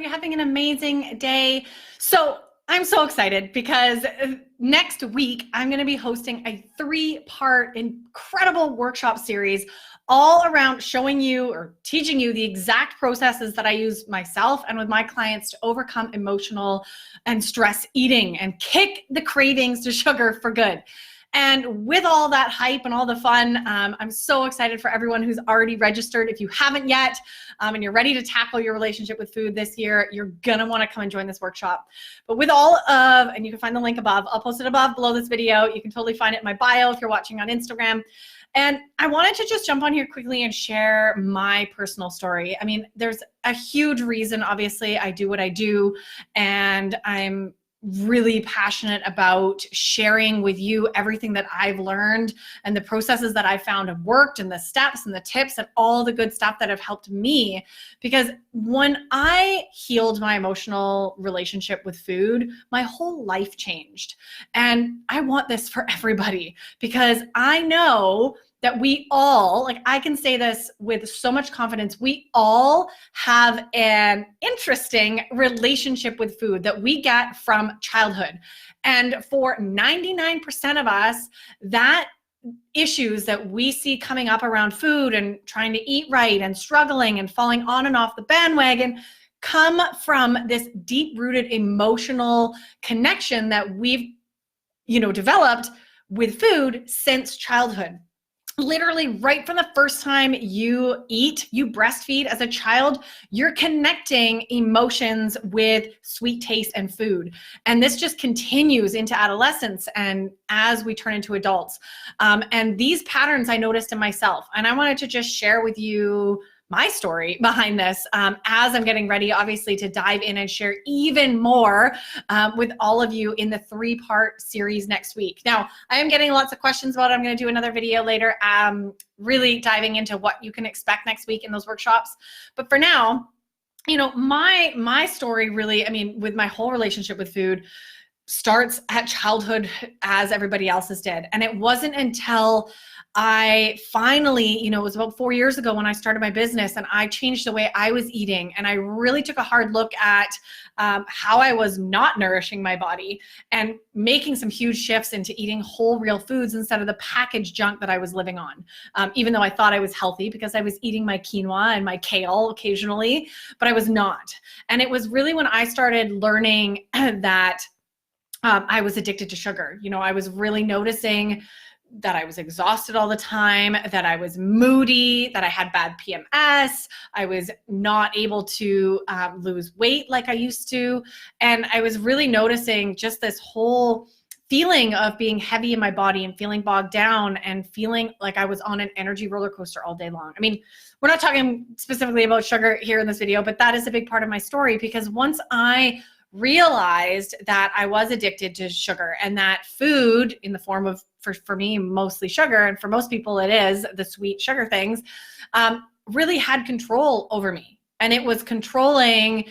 you having an amazing day? So I'm so excited because next week I'm going to be hosting a 3-part incredible workshop series all around showing you or teaching you the exact processes that I use myself and with my clients to overcome emotional and stress eating and kick the cravings to sugar for good. And with all that hype and all the fun, I'm so excited for everyone who's already registered. If you haven't yet, and you're ready to tackle your relationship with food this year, you're gonna wanna come and join this workshop. But with all of, and you can find the link above, I'll post it above below this video. You can totally find it in my bio if you're watching on Instagram. And I wanted to just jump on here quickly and share my personal story. I mean, there's a huge reason, obviously, I do what I do, and I'm really passionate about sharing with you everything that I've learned and the processes that I found have worked and the steps and the tips and all the good stuff that have helped me. Because when I healed my emotional relationship with food, my whole life changed. And I want this for everybody because I know that we all, like I can say this with so much confidence, we all have an interesting relationship with food that we get from childhood. And for 99% of us, that issues that we see coming up around food and trying to eat right and struggling and falling on and off the bandwagon come from this deep-rooted emotional connection that we've, developed with food since childhood. Literally right from the first time you eat, you breastfeed as a child, you're connecting emotions with sweet taste and food. And this just continues into adolescence and as we turn into adults. And these patterns I noticed in myself. And I wanted to just share with you my story behind this as I'm getting ready, obviously, to dive in and share even more with all of you in the 3-part series next week. Now, I am getting lots of questions about it. I'm going to do another video later, really diving into what you can expect next week in those workshops. But for now, my story really, with my whole relationship with food, starts at childhood as everybody else's did. And it wasn't until I finally, it was about 4 years ago when I started my business and I changed the way I was eating. And I really took a hard look at how I was not nourishing my body and making some huge shifts into eating whole, real foods instead of the packaged junk that I was living on. Even though I thought I was healthy because I was eating my quinoa and my kale occasionally, but I was not. And it was really when I started learning that I was addicted to sugar. I was really noticing that I was exhausted all the time, that I was moody, that I had bad PMS, I was not able to lose weight like I used to. And I was really noticing just this whole feeling of being heavy in my body and feeling bogged down and feeling like I was on an energy roller coaster all day long. We're not talking specifically about sugar here in this video, but that is a big part of my story because once I realized that I was addicted to sugar and that food in the form of, for me, mostly sugar, and for most people it is the sweet sugar things, really had control over me. And it was controlling,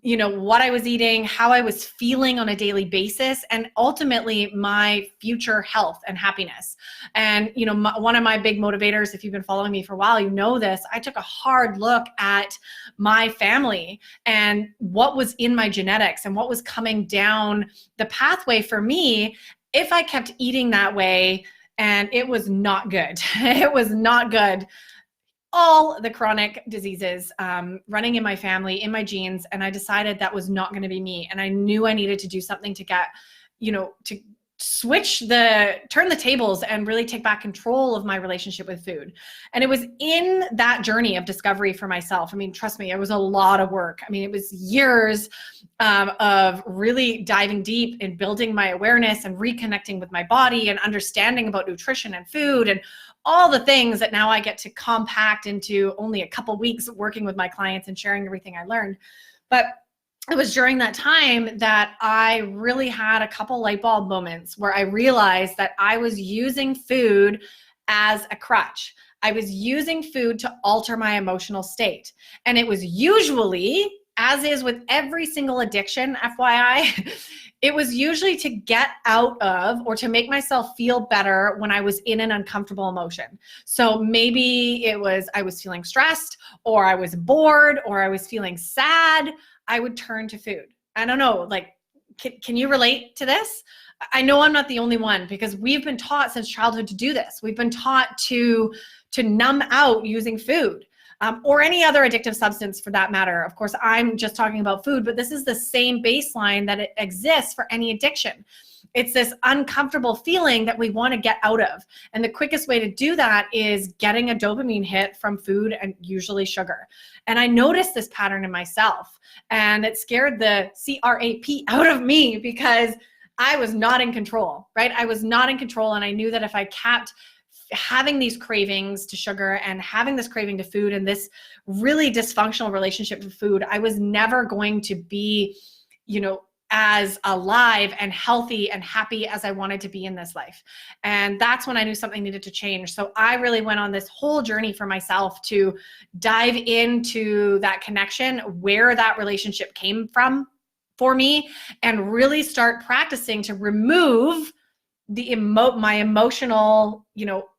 what I was eating, how I was feeling on a daily basis, and ultimately my future health and happiness. And, one of my big motivators, if you've been following me for a while, you know this, I took a hard look at my family and what was in my genetics and what was coming down the pathway for me if I kept eating that way. And it was not good. It was not good. All the chronic diseases running in my family, in my genes, and I decided that was not going to be me. And I knew I needed to do something to get, to turn the tables and really take back control of my relationship with food. And it was in that journey of discovery for myself. Trust me, it was a lot of work. It was years of really diving deep in building my awareness and reconnecting with my body and understanding about nutrition and food and all the things that now I get to compact into only a couple weeks working with my clients and sharing everything I learned. But it was during that time that I really had a couple light bulb moments where I realized that I was using food as a crutch. I was using food to alter my emotional state. And it was usually, as is with every single addiction, FYI, It was usually to get out of or to make myself feel better when I was in an uncomfortable emotion. So maybe it was I was feeling stressed, or I was bored, or I was feeling sad. I would turn to food. I don't know, like, can you relate to this? I know I'm not the only one, because we've been taught since childhood to do this. We've been taught to numb out using food. Or any other addictive substance for that matter. Of course, I'm just talking about food, but this is the same baseline that it exists for any addiction. It's this uncomfortable feeling that we want to get out of. And the quickest way to do that is getting a dopamine hit from food, and usually sugar. And I noticed this pattern in myself, and it scared the crap out of me, because I was not in control, right? I was not in control, and I knew that if I kept having these cravings to sugar and having this craving to food and this really dysfunctional relationship with food, I was never going to be, as alive and healthy and happy as I wanted to be in this life. And that's when I knew something needed to change. So I really went on this whole journey for myself to dive into that connection, where that relationship came from for me, and really start practicing to remove my emotional,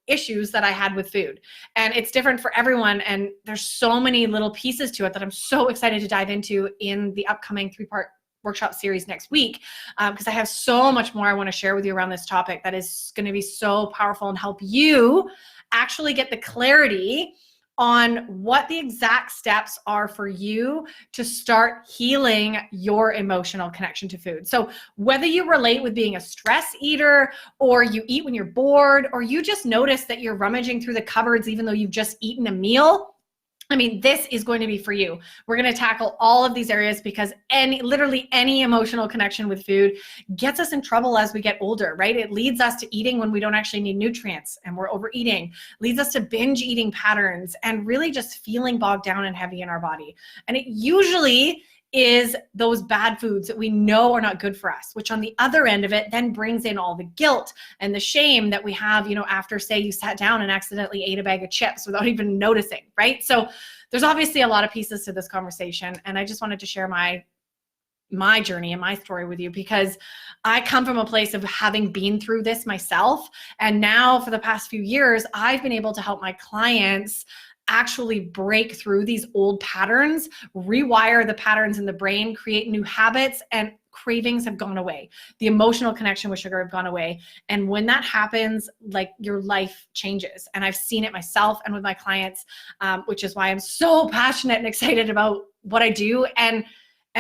issues that I had with food. And it's different for everyone. And there's so many little pieces to it that I'm so excited to dive into in the upcoming 3-part workshop series next week, because I have so much more I want to share with you around this topic that is going to be so powerful and help you actually get the clarity on what the exact steps are for you to start healing your emotional connection to food. So whether you relate with being a stress eater, or you eat when you're bored, or you just notice that you're rummaging through the cupboards even though you've just eaten a meal, this is going to be for you. We're going to tackle all of these areas, because literally any emotional connection with food gets us in trouble as we get older, right? It leads us to eating when we don't actually need nutrients and we're overeating, leads us to binge eating patterns, and really just feeling bogged down and heavy in our body. And it usually is those bad foods that we know are not good for us, which on the other end of it then brings in all the guilt and the shame that we have, after, say, you sat down and accidentally ate a bag of chips without even noticing, right? So there's obviously a lot of pieces to this conversation, and I just wanted to share my journey and my story with you, because I come from a place of having been through this myself. And now for the past few years, I've been able to help my clients actually break through these old patterns, rewire the patterns in the brain, create new habits, and cravings have gone away. The emotional connection with sugar have gone away. And when that happens, like, your life changes. And I've seen it myself and with my clients, which is why I'm so passionate and excited about what I do. And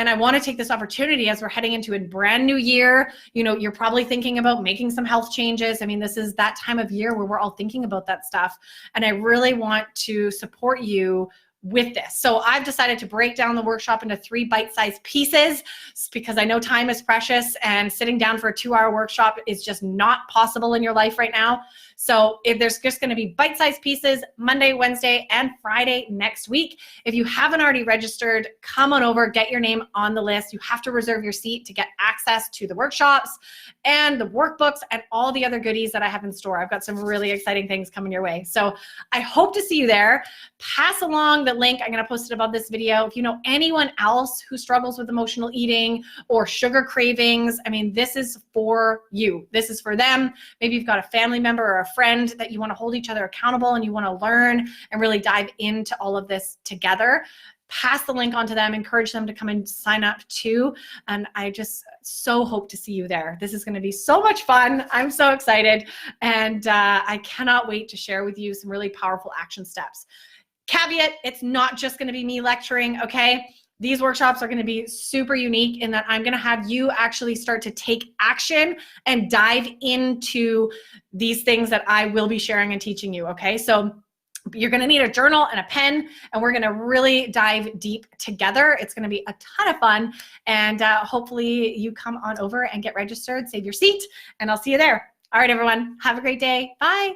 I want to take this opportunity, as we're heading into a brand new year. You're probably thinking about making some health changes. This is that time of year where we're all thinking about that stuff. And I really want to support you with this. So I've decided to break down the workshop into 3 bite-sized pieces, because I know time is precious, and sitting down for a 2-hour workshop is just not possible in your life right now. So if there's just going to be bite-sized pieces Monday, Wednesday, and Friday next week. If you haven't already registered, come on over, get your name on the list. You have to reserve your seat to get access to the workshops and the workbooks and all the other goodies that I have in store. I've got some really exciting things coming your way. So I hope to see you there. Pass along the link. I'm going to post it above this video. If you know anyone else who struggles with emotional eating or sugar cravings, this is for you. This is for them. Maybe you've got a family member or a friend that you want to hold each other accountable, and you want to learn and really dive into all of this together. Pass the link on to them, encourage them to come and sign up too. And I just so hope to see you there. This is going to be so much fun. I'm so excited. And I cannot wait to share with you some really powerful action steps. Caveat, it's not just going to be me lecturing, okay? These workshops are going to be super unique in that I'm going to have you actually start to take action and dive into these things that I will be sharing and teaching you, okay? So you're going to need a journal and a pen, and we're going to really dive deep together. It's going to be a ton of fun, and hopefully you come on over and get registered, save your seat, and I'll see you there. All right, everyone, have a great day. Bye.